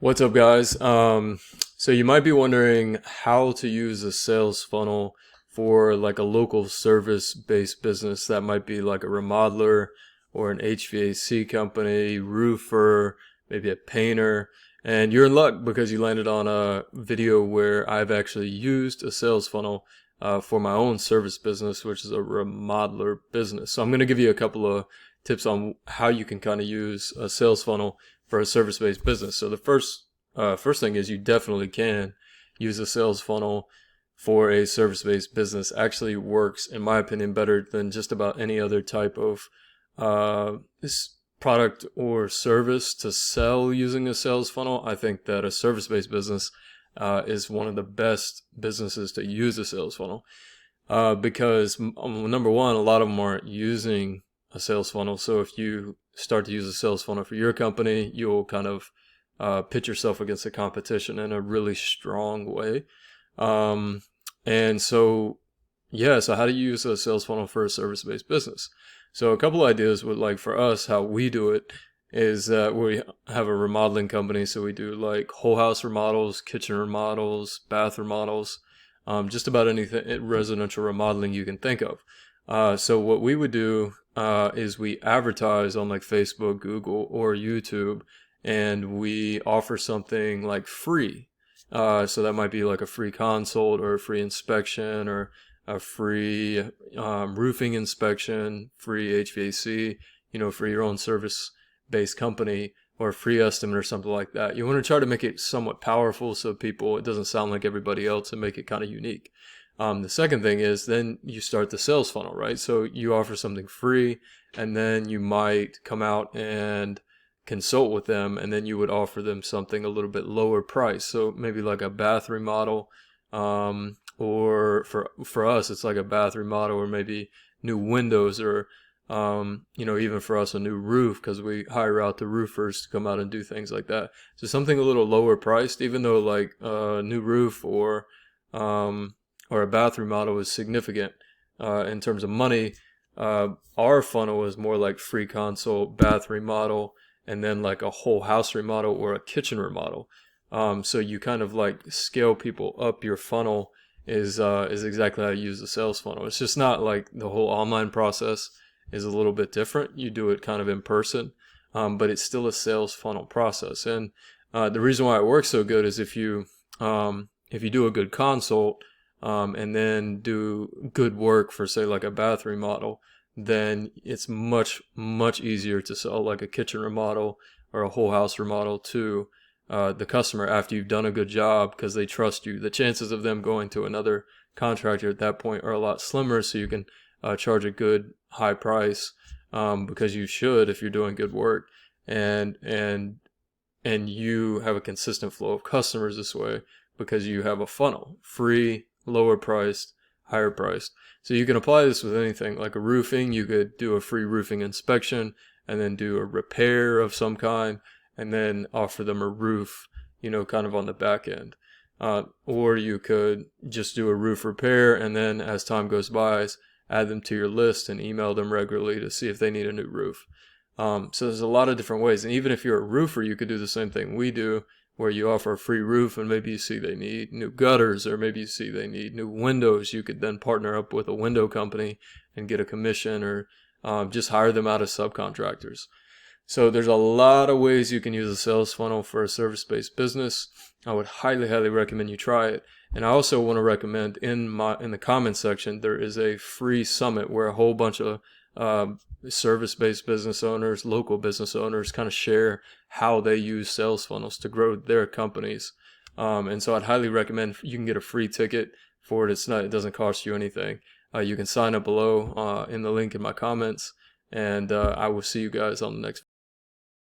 What's up, guys? So you might be wondering how to use a sales funnel for like a local service-based business that might be like a remodeler or an HVAC company, roofer, maybe a painter. And you're in luck because you landed on a video where I've actually used a sales funnel for my own service business, which is a remodeler business. So I'm going to give you a couple of tips on how you can kind of use a sales funnel for a service-based business. So the first thing is you definitely can use a sales funnel for a service-based business. Actually works, in my opinion, better than just about any other type of this product or service to sell using a sales funnel. I think that a service-based business is one of the best businesses to use a sales funnel because number one, a lot of them aren't using a sales funnel. So if you start to use a sales funnel for your company, you'll kind of pitch yourself against the competition in a really strong way. And so, yeah, so how do you use a sales funnel for a service-based business? So a couple ideas with like for us, how we do it is that we have a remodeling company. So we do like whole house remodels, kitchen remodels, bath remodels, just about anything residential remodeling you can think of. So what we would do is we advertise on like Facebook, Google, or YouTube, and we offer something like free. So that might be like a free consult or a free inspection or a free roofing inspection, free HVAC, for your own service-based company, or a free estimate or something like that. You want to try to make it somewhat powerful so it doesn't sound like everybody else, and make it kind of unique. The second thing is then you start the sales funnel, right? So you offer something free, and then you might come out and consult with them, and then you would offer them something a little bit lower price. So maybe like a bath remodel, or for us, it's like a bath remodel, or maybe new windows, or even for us, a new roof, because we hire out the roofers to come out and do things like that. So something a little lower priced, even though like a new roof or a bath remodel is significant in terms of money. Our funnel is more like free consult, bath remodel, and then like a whole house remodel or a kitchen remodel. So you kind of like scale people up. Your funnel is exactly how you use the sales funnel. It's just not like the whole online process is a little bit different. You do it kind of in person, but it's still a sales funnel process. And the reason why it works so good is if you do a good consult, and then do good work for, say, like a bath remodel, then it's much, much easier to sell like a kitchen remodel or a whole house remodel to the customer after you've done a good job, because they trust you. The chances of them going to another contractor at that point are a lot slimmer, so you can charge a good high price, because you should if you're doing good work, and you have a consistent flow of customers this way because you have a funnel, free, lower priced, higher priced. So you can apply this with anything. Like a roofing, you could do a free roofing inspection and then do a repair of some kind, and then offer them a roof, kind of on the back end. Or you could just do a roof repair, and then as time goes by, add them to your list and email them regularly to see if they need a new roof. So there's a lot of different ways. And even if you're a roofer, you could do the same thing we do, where you offer a free roof, and maybe you see they need new gutters, or maybe you see they need new windows. You could then partner up with a window company and get a commission, or just hire them out as subcontractors. So there's a lot of ways you can use a sales funnel for a service-based business. I would highly, highly recommend you try it. And I also want to recommend in the comments section, there is a free summit where a whole bunch of service-based business owners, local business owners, kind of share how they use sales funnels to grow their companies. And so I'd highly recommend, you can get a free ticket for it. It doesn't cost you anything. You can sign up below in the link in my comments, and I will see you guys on the next